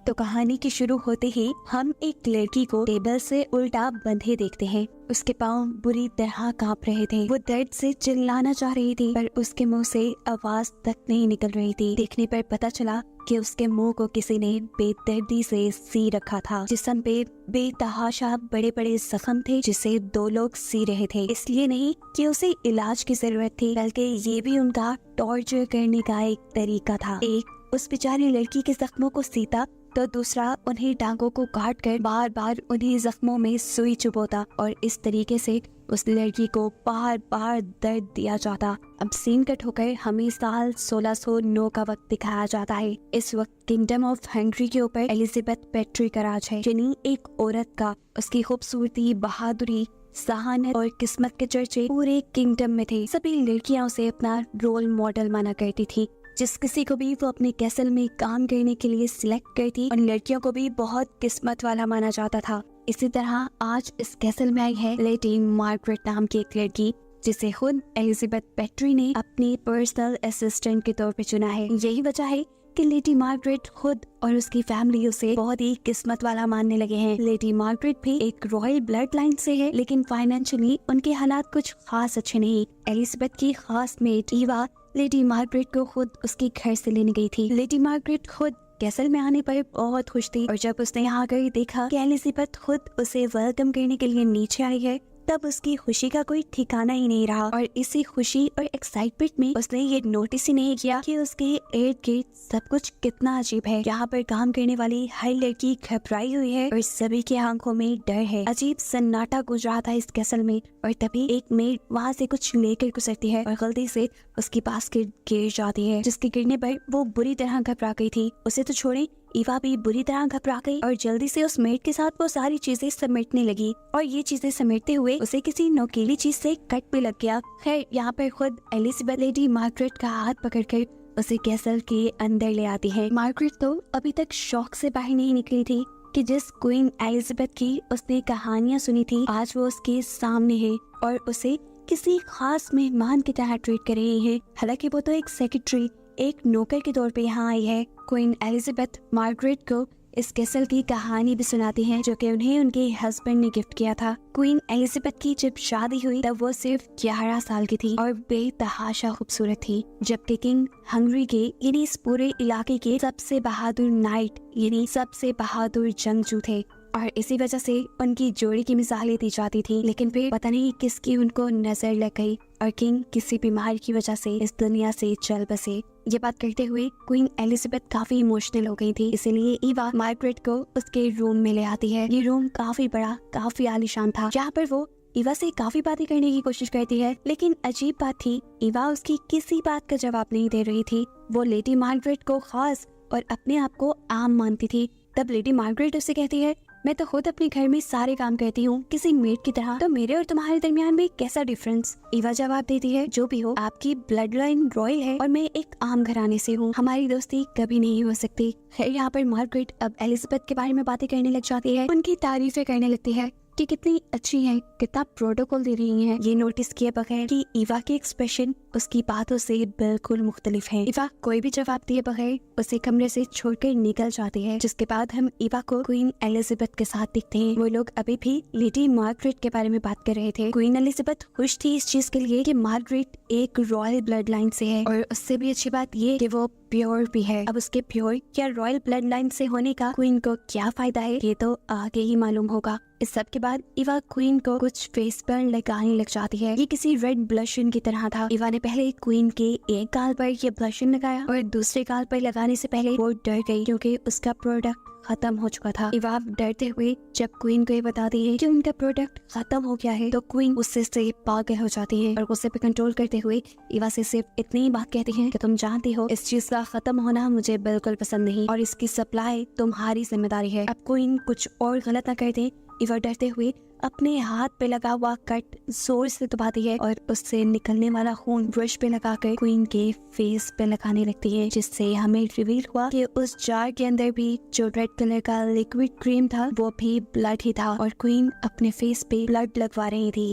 तो कहानी के शुरू होते ही हम एक लड़की को टेबल से उल्टा बंधे देखते हैं। उसके पाँव बुरी तरह कांप रहे थे। वो दर्द से चिल्लाना चाह रही थी पर उसके मुंह से आवाज तक नहीं निकल रही थी। देखने पर पता चला कि उसके मुंह को किसी ने बेदर्दी से सी रखा था। जिस्म पे बेतहाशा बड़े बड़े जख्म थे जिसे दो लोग सी रहे थे। इसलिए नहीं कि उसे इलाज की जरूरत थी, बल्कि ये भी उनका टॉर्चर करने का एक तरीका था। एक उस बेचारी लड़की के जख्मों को सीता तो दूसरा उन्हें टांगों को काट कर बार बार उन्हीं जख्मों में सुई चुभोता और इस तरीके से उस लड़की को बार बार दर्द दिया जाता। अब सीन कट होकर हमें साल 1609 का वक्त दिखाया जाता है। इस वक्त किंगडम ऑफ हंगरी के ऊपर एलिजाबेथ पेट्री का राज है, यानी एक औरत का। उसकी खूबसूरती, बहादुरी, सहानत और किस्मत के चर्चे पूरे किंगडम में थे। सभी लड़कियां उसे अपना रोल मॉडल माना करती थी। जिस किसी को भी वो अपने कैसल में काम करने के लिए सिलेक्ट करती, उन लड़कियों को भी बहुत किस्मत वाला माना जाता था। इसी तरह आज इस कैसल में आई है लेडी मार्गरेट नाम की एक लड़की, जिसे खुद एलिजाबेथ पेट्री ने अपनी पर्सनल असिस्टेंट के तौर पे चुना है। यही वजह है कि लेडी मार्गरेट खुद और उसकी फैमिली उसे बहुत ही किस्मत वाला मानने लगे हैं। लेडी मार्गरेट भी एक रॉयल ब्लड लाइन से है, लेकिन फाइनेंशियली उनके हालात कुछ खास अच्छे नहीं। एलिजाबेथ की खास मेट ईवा लेडी मार्गरेट को खुद उसके घर से लेने गई थी। लेडी मार्गरेट खुद कैसल में आने पर बहुत खुश थी और जब उसने यहाँ कर देखा कि एलिजाबेथ खुद उसे वेलकम करने के लिए नीचे आई है, तब उसकी खुशी का कोई ठिकाना ही नहीं रहा। और इसी खुशी और एक्साइटमेंट में उसने ये नोटिस ही नहीं किया कि उसके इर्द गिर्द सब कुछ कितना अजीब है। यहाँ पर काम करने वाली हर लड़की घबराई हुई है और सभी की आंखों में डर है। अजीब सन्नाटा गुजर रहा था इस कैसल में और तभी एक मेड वहाँ से कुछ लेकर गुजरती है और गलती से उसकी बास्केट गिर जाती है, जिसके गिरने पर वो बुरी तरह घबरा गई थी। उसे तो छोड़े, ईवा भी बुरी तरह घबरा गई और जल्दी से उस मेड के साथ वो सारी चीजें समेटने लगी और ये चीजें समेटते हुए उसे किसी नोकीली चीज से कट भी लग गया। खैर, यहाँ पर खुद एलिजाबेथ लेडी मार्गरेट का हाथ पकड़कर उसे कैसल के अंदर ले आती है। मार्गरेट तो अभी तक शौक से बाहर नहीं निकली थी कि जिस क्वीन एलिजाबेथ की उसने कहानियाँ सुनी थी, आज वो उसके सामने है और उसे किसी खास मेहमान की तरह ट्रीट कर रही है। हालांकि वो तो एक सेक्रेटरी, एक नौकर के तौर पे यहाँ आई है। क्वीन एलिजाबेथ मार्गरेट को इस कैसल की कहानी भी सुनाती है जो कि उन्हें उनके हस्बैंड ने गिफ्ट किया था। क्वीन एलिजाबेथ की जब शादी हुई तब वो सिर्फ 11 साल की थी और बेतहाशा खूबसूरत थी, जबकि किंग हंगरी के यानी इस पूरे इलाके के सबसे बहादुर नाइट यानी सबसे बहादुर जंगजू थे और इसी वजह से उनकी जोड़ी की मिसालें दी जाती थी। लेकिन फिर पता नहीं किसकी उनको नजर लग गई और किंग किसी बीमारी की वजह से इस दुनिया से चल बसे। ये बात करते हुए क्वीन एलिजाबेथ काफी इमोशनल हो गई थी, इसीलिए ईवा मार्गरेट को उसके रूम में ले आती है। ये रूम काफी बड़ा, काफी आलीशान था, जहाँ पर वो ईवा से काफी बातें करने की कोशिश करती है। लेकिन अजीब बात थी, ईवा उसकी किसी बात का जवाब नहीं दे रही थी। वो लेडी मार्गरेट को खास और अपने आप को आम मानती थी। तब लेडी मार्गरेट उससे कहती है, मैं तो खुद अपने घर में सारे काम करती हूँ किसी मेड की तरह, तो मेरे और तुम्हारे दरमियान में कैसा डिफरेंस। ईवा जवाब देती है, जो भी हो, आपकी ब्लड लाइन रॉयल है और मैं एक आम घराने से हूँ, हमारी दोस्ती कभी नहीं हो सकती। खैर, यहाँ पर मार्गरेट अब एलिजाबेथ के बारे में बातें करने लग जाती है, उनकी तारीफें करने लगती है कि कितनी अच्छी है, कितना प्रोटोकॉल दे रही है। ये नोटिस किए बगैर कि ईवा के एक्सप्रेशन उसकी बातों से बिल्कुल मुख्तलिफ है। ईवा कोई भी जवाब दिए बगैर उसे कमरे से छोड़कर निकल जाती है, जिसके बाद हम ईवा को क्वीन एलिजाबेथ के साथ दिखते हैं। वो लोग अभी भी लेडी मार्गरेट के बारे में बात कर रहे थे। क्वीन एलिजाबेथ खुश थी इस चीज के लिए कि मार्गरेट एक रॉयल ब्लड लाइन से है और उससे भी अच्छी बात ये कि वो प्योर भी है। अब उसके प्योर या रॉयल ब्लड लाइन से होने का क्वीन को क्या फायदा है, ये तो आगे ही मालूम होगा। इस सब के बाद ईवा क्वीन को कुछ फेस पर लगाने लग जाती है। ये किसी रेड ब्लशन की तरह था। ईवा ने पहले क्वीन के एक गाल पर ये ब्लशन लगाया और दूसरे गाल पर लगाने से पहले वो डर गई क्योंकि उसका प्रोडक्ट खत्म हो चुका था। ईवा डरते हुए जब क्वीन को ये बताती है कि उनका प्रोडक्ट खत्म हो गया है, तो क्वीन गुस्से से पागल हो जाती है और गुस्से पे कंट्रोल करते हुए ईवा से सिर्फ इतनी ही बात कहती है कि तुम जानती हो इस चीज का खत्म होना मुझे बिल्कुल पसंद नहीं और इसकी सप्लाई तुम्हारी जिम्मेदारी है। अब क्वीन कुछ और गलत ना कर दे, ईवा डरते हुए अपने हाथ पे लगा हुआ कट जोर से दबाती है और उससे निकलने वाला खून ब्रश पे लगाकर क्वीन के फेस पे लगाने लगती है, जिससे हमें रिवील हुआ कि उस जार के अंदर भी जो रेड कलर का लिक्विड क्रीम था वो भी ब्लड ही था और क्वीन अपने फेस पे ब्लड लगवा रही थी।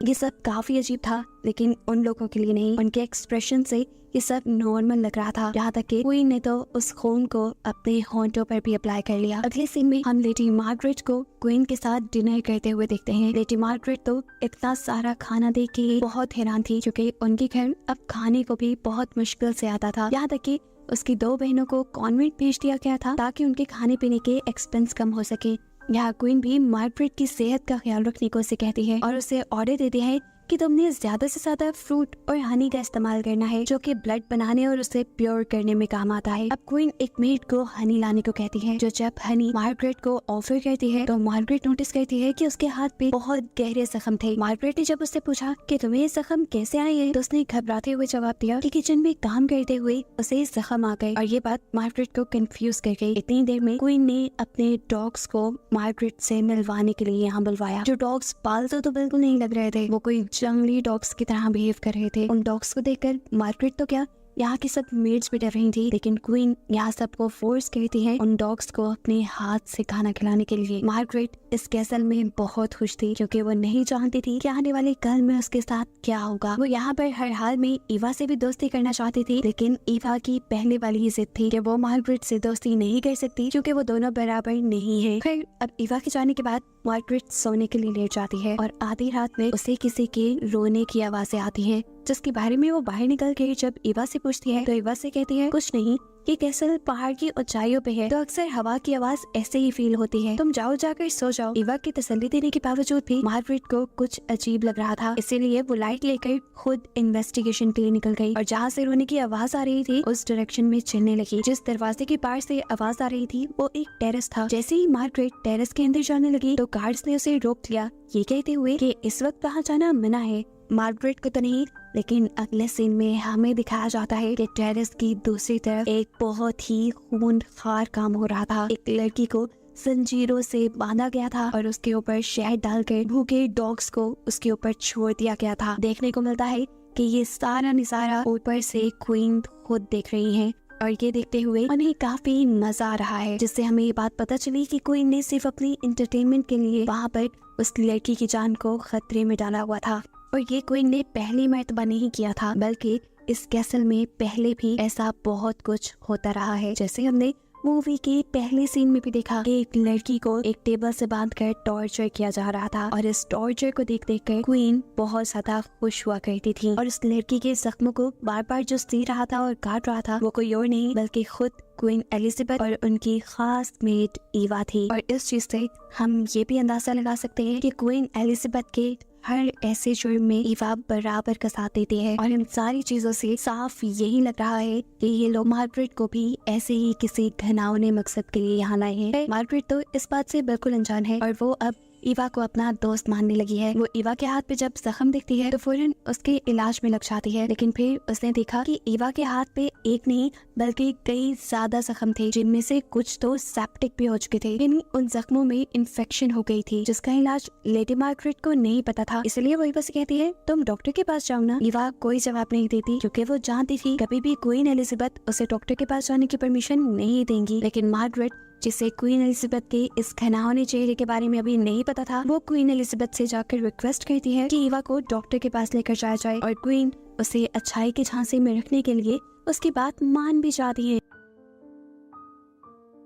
ये सब काफी अजीब था, लेकिन उन लोगों के लिए नहीं। उनके एक्सप्रेशन से ये सब नॉर्मल लग रहा था, यहाँ तक कि क्वीन ने तो उस खून को अपने होंठों पर भी अप्लाई कर लिया। अगले सीन में हम लेडी मार्गरेट को क्वीन के साथ डिनर करते हुए देखते हैं। लेडी मार्गरेट तो इतना सारा खाना देख के ही बहुत हैरान थी, क्योंकि उनके घर अब खाने को भी बहुत मुश्किल से आता था। यहाँ तक कि उसकी 2 बहनों को कॉन्वेंट भेज दिया गया था ताकि उनके खाने पीने के एक्सपेंस कम हो सके। यहाँ क्वीन भी मार्गरेट की सेहत का ख्याल रखने को उसे कहती है और उसे ऑर्डर देती है कि तुमने ज्यादा से ज्यादा फ्रूट और हनी का इस्तेमाल करना है, जो कि ब्लड बनाने और उसे प्योर करने में काम आता है। अब क्वीन एक मेड को हनी लाने को कहती है, जो जब हनी मार्गरेट को ऑफर करती है तो मार्गरेट नोटिस करती है कि उसके हाथ पे बहुत गहरे जख्म थे। मार्गरेट ने जब उससे पूछा कि तुम्हें ये जख्म कैसे आए हैं, तो उसने घबराते हुए जवाब दिया कि किचन में काम करते हुए उसे जख्म आ गए, और ये बात मार्गरेट को कंफ्यूज कर गई। इतनी देर में क्वीन ने अपने डॉग्स को मार्गरेट से मिलवाने के लिए यहाँ बुलवाया। जो डॉग्स पालतू तो बिल्कुल नहीं लग रहे थे, वो कोई जंगली डॉग्स की तरह बिहेव कर रहे थे। उन डॉग्स को देखकर मार्गरेट तो क्या, यहाँ की सब मेड्स भी डर रही थी, लेकिन क्वीन यहाँ सबको फोर्स करती है उन डॉग्स को अपने हाथ से खाना खिलाने के लिए। मार्गरेट इस कैसल में बहुत खुश थी, क्योंकि वो नहीं जानती थी कि आने वाले कल में उसके साथ क्या होगा। वो यहाँ पर हर हाल में ईवा से भी दोस्ती करना चाहती थी, लेकिन ईवा की पहले वाली ही जिद थी कि वो मार्गरेट से दोस्ती नहीं कर सकती, क्योंकि वो दोनों बराबर नहीं है। फिर अब ईवा के जाने के बाद मार्गरेट सोने के लिए लेट जाती है और आधी रात में उसे किसी के रोने की आवाजें आती हैं, जिसके बारे में वो बाहर निकल के जब ईवा से पूछती है तो ईवा से कहती है कुछ नहीं, ये कैसल पहाड़ की ऊंचाइयों पे है, तो अक्सर हवा की आवाज ऐसे ही फील होती है, तुम जाओ जाकर सो जाओ। ईवा की तसल्ली देने के बावजूद भी मार्गरेट को कुछ अजीब लग रहा था, इसीलिए वो लाइट लेकर खुद इन्वेस्टिगेशन के लिए निकल गई और जहाँ से रोने की आवाज आ रही थी उस डायरेक्शन में चलने लगी। जिस दरवाजे के पार से आवाज आ रही थी वो एक टेरेस था। जैसे ही मार्गरेट टेरेस के अंदर जाने लगी तो गार्ड्स ने उसे रोक लिया, ये कहते हुए कि इस वक्त वहाँ जाना मना है। मार्गरेट को तो नहीं, लेकिन अगले सीन में हमें दिखाया जाता है कि टेरेस की दूसरी तरफ एक बहुत ही खूंखार काम हो रहा था। एक लड़की को जंजीरों से बांधा गया था और उसके ऊपर शहद डालकर भूखे डॉग्स को उसके ऊपर छोड़ दिया गया था। देखने को मिलता है कि ये सारा नजारा ऊपर से क्वीन खुद देख रही है और ये देखते हुए उन्हें काफी मजा आ रहा है, जिससे हमें ये बात पता चली कि क्वीन ने सिर्फ अपनी एंटरटेनमेंट के लिए वहाँ पर उस लड़की की जान को खतरे में डाला हुआ था। और ये क्वीन ने पहली मर्तबा नहीं किया था, बल्कि इस कैसल में पहले भी ऐसा बहुत कुछ होता रहा है। जैसे हमने मूवी के पहले सीन में भी देखा कि एक लड़की को एक टेबल से बांधकर टॉर्चर किया जा रहा था और इस टॉर्चर को देख देख कर क्वीन बहुत ज्यादा खुश हुआ करती थी और इस लड़की के जख्मों को बार बार जो सी रहा था और काट रहा था वो कोई और नहीं बल्कि खुद क्वीन एलिजाबेथ और उनकी खास मेट ईवा थी। और इस चीज से हम ये भी अंदाजा लगा सकते हैं कि क्वीन एलिजाबेथ के हर ऐसे जुर्म में ईवा बराबर का साथ देती है और इन सारी चीजों से साफ यही लग रहा है कि ये लोग मार्गरेट को भी ऐसे ही किसी घिनौने मकसद के लिए यहाँ लाए हैं। मार्गरेट तो इस बात से बिल्कुल अनजान है और वो अब ईवा को अपना दोस्त मानने लगी है। वो ईवा के हाथ पे जब जख्म देखती है तो फौरन उसके इलाज में लग जाती है, लेकिन फिर उसने देखा कि ईवा के हाथ पे एक नहीं बल्कि कई ज्यादा जख्म थे, जिनमें से कुछ तो सेप्टिक भी हो चुके थे। यानी उन जख्मों में इन्फेक्शन हो गई थी, जिसका इलाज लेडी मार्गरेट को नहीं पता था। इसलिए वो ईवा से कहती है तुम डॉक्टर के पास जाओ ना। ईवा कोई जवाब नहीं देती, क्योंकि वो जानती थी कभी भी क्वीन एलिजाबेथ उसे डॉक्टर के पास जाने की परमिशन नहीं देंगी। लेकिन मार्गरेट, जिसे क्वीन एलिजाबेथ के इस घिनौने चेहरे के बारे में अभी नहीं पता था, वो क्वीन एलिजाबेथ से जाकर रिक्वेस्ट करती है कि ईवा को डॉक्टर के पास लेकर जाया जाए और क्वीन उसे अच्छाई के झांसे में रखने के लिए उसकी बात मान भी जाती है।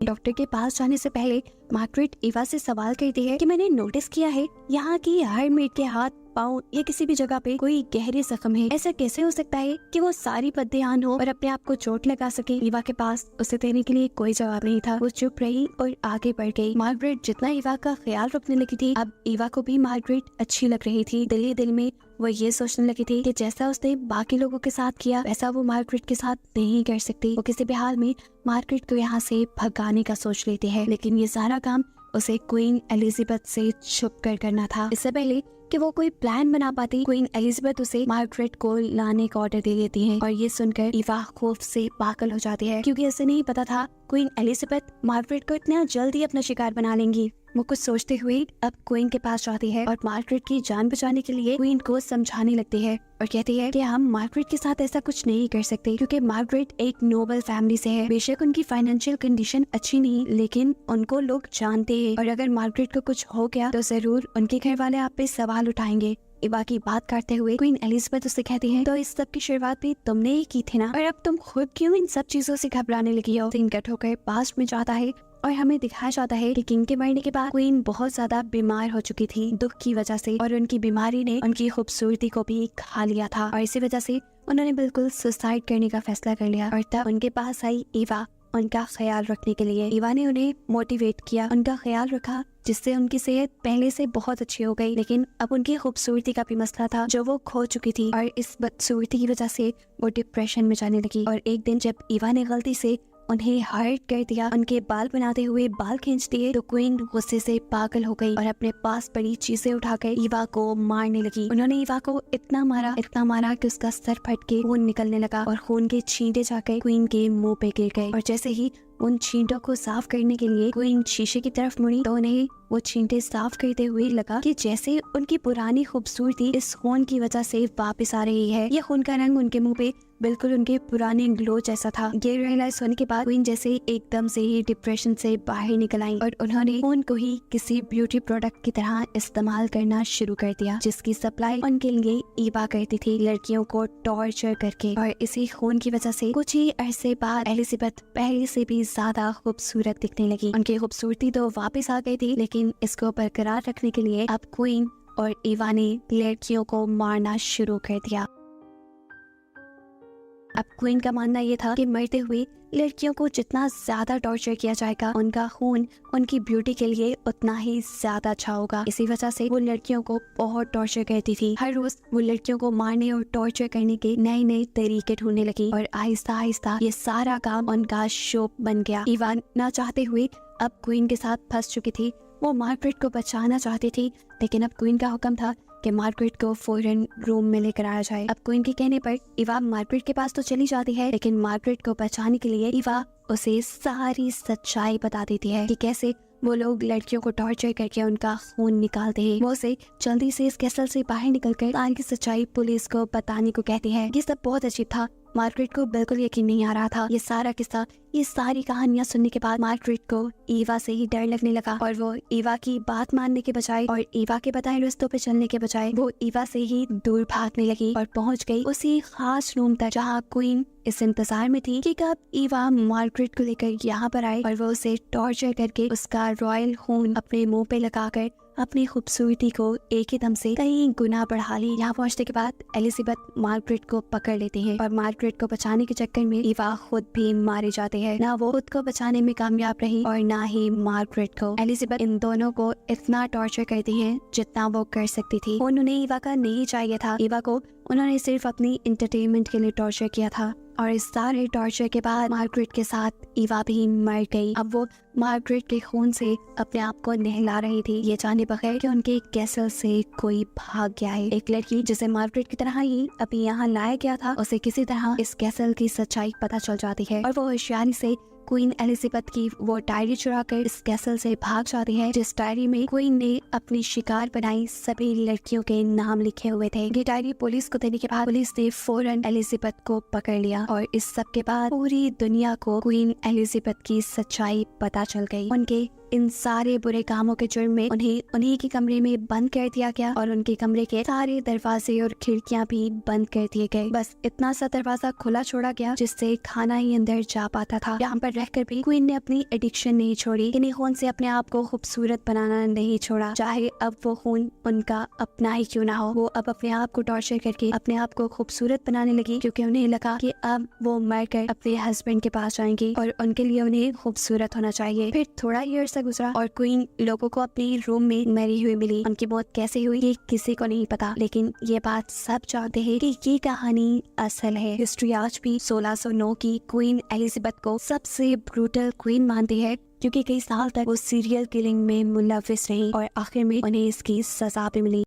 डॉक्टर के पास जाने से पहले मार्गरेट ईवा से सवाल करती है कि मैंने नोटिस किया है यहाँ की हर मेड के हाथ, पाँव या किसी भी जगह पे कोई गहरे जख्म है। ऐसा कैसे हो सकता है कि वो सारी बददेहान हो और अपने आप को चोट लगा सके? ईवा के पास उसे देने के लिए कोई जवाब नहीं था। वो चुप रही और आगे बढ़ गई। मार्गरेट जितना ईवा का ख्याल रखने लगी थी, अब ईवा को भी मार्गरेट अच्छी लग रही थी। दिल ही दिल में वो ये सोचने लगी थी कि जैसा उसने बाकी लोगों के साथ किया वैसा वो मार्गरेट के साथ नहीं कर सकती। वो किसी भी हाल में मार्गरेट को यहाँ से भगाने का सोच लेती है, लेकिन ये सारा काम उसे क्वीन एलिजाबेथ से छुप कर करना था। इससे पहले कि वो कोई प्लान बना पाती, क्वीन एलिजाबेथ उसे मार्गरेट को लाने का ऑर्डर दे देती है और ये सुनकर ईवा खौफ से पागल हो जाती है, क्योंकि उसे नहीं पता था क्वीन एलिजाबेथ मार्गरेट को इतना जल्दी अपना शिकार बना लेंगी। वो कुछ सोचते हुए अब क्वीन के पास जाती है और मार्गरेट की जान बचाने के लिए क्वीन को समझाने लगती है और कहती है कि हम मार्गरेट के साथ ऐसा कुछ नहीं कर सकते, क्योंकि मार्गरेट एक नोबल फैमिली से है। बेशक उनकी फाइनेंशियल कंडीशन अच्छी नहीं, लेकिन उनको लोग जानते हैं और अगर मार्गरेट को कुछ हो गया तो जरूर उनके घर वाले आप पे सवाल उठाएंगे। ईवा की बात करते हुए क्वीन एलिजाबेथ उससे कहती है, तो इस सब की शुरुआत भी तुमने ही की थी ना, और अब तुम खुद क्यों इन सब चीजों से घबराने लगी हो। सीन कट होकर पास्ट में जाता है और हमें दिखाया जाता है कि किंग के मरने के बाद क्वीन बहुत ज्यादा बीमार हो चुकी थी दुख की वजह से, और उनकी बीमारी ने उनकी खूबसूरती को भी खा लिया था, और इसी वजह से उन्होंने बिल्कुल सुसाइड करने का फैसला कर लिया। और तब उनके पास आई ईवा उनका ख्याल रखने के लिए। ईवा ने उन्हें मोटिवेट किया, उनका ख्याल रखा, जिससे उनकी सेहत पहले से बहुत अच्छी हो गई। लेकिन अब उनकी खूबसूरती का भी मसला था जो वो खो चुकी थी, और इस बदसूरती की वजह से वो डिप्रेशन में जाने लगी। और एक दिन जब ईवा ने गलती से उन्हें हर्ट कर दिया, उनके बाल बनाते हुए बाल खींच दिए, तो क्वीन गुस्से से पागल हो गई और अपने पास पड़ी चीजें उठाकर ईवा को मारने लगी। उन्होंने ईवा को इतना मारा कि उसका सर फट के खून निकलने लगा, और खून के छींटे जाकर क्वीन के मुंह पे गिर गए। और जैसे ही उन छींटों को साफ करने के लिए क्वीन शीशे की तरफ मुड़ी, तो उन्हें वो छींटे साफ करते हुए लगा कि जैसे उनकी पुरानी खूबसूरती इस खून की वजह से वापस आ रही है। ये खून का रंग उनके मुंह पे बिल्कुल उनके पुराने ग्लो जैसा था। ये रियलाइज होने के बाद क्वीन जैसे एकदम से ही डिप्रेशन से बाहर निकल आई, और उन्होंने खून को ही किसी ब्यूटी प्रोडक्ट की तरह इस्तेमाल करना शुरू कर दिया, जिसकी सप्लाई उनके लिए ईवा करती थी, लड़कियों को टॉर्चर करके। और इसी खून की वजह से कुछ ही अरसे बाद एलिजाबेथ पहले से भी ज्यादा खूबसूरत दिखने लगी। उनकी खूबसूरती तो वापस आ गई थी, लेकिन इसको बरकरार रखने के लिए अब क्वीन और ईवा ने लड़कियों को मारना शुरू कर दिया। अब क्वीन का मानना ये था कि मरते हुए लड़कियों को जितना ज्यादा टॉर्चर किया जाएगा, उनका खून उनकी ब्यूटी के लिए उतना ही ज्यादा अच्छा होगा। इसी वजह से वो लड़कियों को बहुत टॉर्चर करती थी। हर रोज वो लड़कियों को मारने और टॉर्चर करने के नए नए तरीके ढूंढने लगी, और आहिस्ता आहिस्ता ये सारा काम उनका शो बन गया। ईवा ना चाहते हुए अब क्वीन के साथ फंस चुकी थी। वो मार्गरेट को बचाना चाहती थी, लेकिन अब क्वीन का हुक्म था कि मार्गरेट को फौरन रूम में लेकर आया जाए। अब क्वीन के कहने पर ईवा मार्गरेट के पास तो चली जाती है, लेकिन मार्गरेट को बचाने के लिए ईवा उसे सारी सच्चाई बता देती है कि कैसे वो लोग लड़कियों को टॉर्चर करके उनका खून निकालते हैं। वो उसे जल्दी से इस कैसल से बाहर निकलकर सारी सच्चाई पुलिस को बताने को कहती है। ये सब बहुत अजीब था। मार्गरेट को बिल्कुल यकीन नहीं आ रहा था। ये सारा किस्सा, ये सारी कहानियां सुनने के बाद मार्गरेट को ईवा से ही डर लगने लगा, और वो ईवा की बात मानने के बजाय और ईवा के बताए रास्तों पे चलने के बजाय वो ईवा से ही दूर भागने लगी, और पहुंच गई उसी खास रूम तक जहां क्वीन इस इंतजार में थी कि कब ईवा मार्गरेट को लेकर यहाँ पर आए और वो उसे टॉर्चर करके उसका रॉयल खून अपने मुंह पे लगाकर अपनी खूबसूरती को एक ही दम से कई गुना बढ़ा ली। यहाँ पहुँचने के बाद एलिजाबेथ मार्गरेट को पकड़ लेती है, और मार्गरेट को बचाने के चक्कर में ईवा खुद भी मारे जाते हैं। ना वो खुद को बचाने में कामयाब रही और ना ही मार्गरेट को। एलिजाबेथ इन दोनों को इतना टॉर्चर करती है जितना वो कर सकती थी। उन्होंने ईवा का नहीं चाहिए था। ईवा को उन्होंने सिर्फ अपनी इंटरटेनमेंट के लिए टॉर्चर किया था, और इस सारे टॉर्चर के बाद मार्गरेट के साथ ईवा भी मर गई। अब वो मार्गरेट के खून से अपने आप को नहला रही थी, ये जाने बगैर कि उनके कैसल से कोई भाग गया है। एक लड़की जिसे मार्गरेट की तरह ही अभी यहाँ लाया गया था, उसे किसी तरह इस कैसल की सच्चाई पता चल जाती है, और वो होशियारी से क्वीन एलिजाबेथ की वो डायरी चुरा कर इस कैसल से भाग जाती है, जिस डायरी में क्वीन ने अपनी शिकार बनाई सभी लड़कियों के नाम लिखे हुए थे। ये डायरी पुलिस को देने के बाद पुलिस ने फौरन एलिजाबेथ को पकड़ लिया, और इस सब के बाद पूरी दुनिया को क्वीन एलिजाबेथ की सच्चाई पता चल गई। उनके इन सारे बुरे कामों के जुर्म में उन्हीं के कमरे में बंद कर दिया गया, और उनके कमरे के सारे दरवाजे और खिड़कियां भी बंद कर दिए गए। बस इतना सा दरवाजा खुला छोड़ा गया जिससे खाना ही अंदर जा पाता था। यहाँ पर रहकर भी क्वीन ने अपनी एडिक्शन नहीं छोड़ी, इन्हीं खून से अपने आप को खूबसूरत बनाना नहीं छोड़ा। चाहे अब वो खून उनका अपना ही क्यों ना हो, वो अब अपने आप को टॉर्चर करके अपने आप को खूबसूरत बनाने लगी, क्योंकि उन्हें लगा कि अब वो मरकर अपने हस्बैंड के पास जाएंगी और उनके लिए उन्हें खूबसूरत होना चाहिए। फिर थोड़ा ही अर्सा गुजरा और क्वीन लोगों को अपने रूम में मरी हुई मिली। उनकी मौत कैसे हुई ये किसी को नहीं पता, लेकिन ये बात सब जानते हैं कि ये कहानी असल है। हिस्ट्री आज भी 1609 की क्वीन एलिजाबेथ को सबसे ब्रूटल क्वीन मानती है, क्योंकि कई साल तक वो सीरियल किलिंग में मुलविस रही और आखिर में उन्हें इसकी सजा भी मिली।